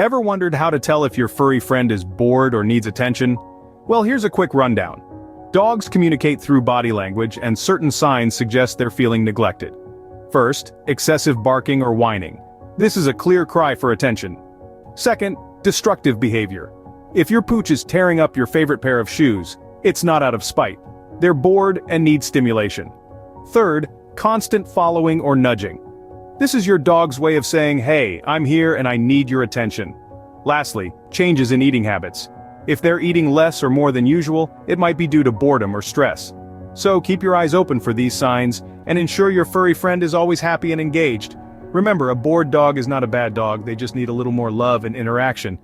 Ever wondered how to tell if your furry friend is bored or needs attention? Well, here's a quick rundown. Dogs communicate through body language, and certain signs suggest they're feeling neglected. First, excessive barking or whining. This is a clear cry for attention. Second, destructive behavior. If your pooch is tearing up your favorite pair of shoes, it's not out of spite. They're bored and need stimulation. Third, constant following or nudging. This is your dog's way of saying, "Hey, I'm here and I need your attention." Lastly, changes in eating habits. If they're eating less or more than usual, it might be due to boredom or stress. So keep your eyes open for these signs, and ensure your furry friend is always happy and engaged. Remember, a bored dog is not a bad dog, they just need a little more love and interaction.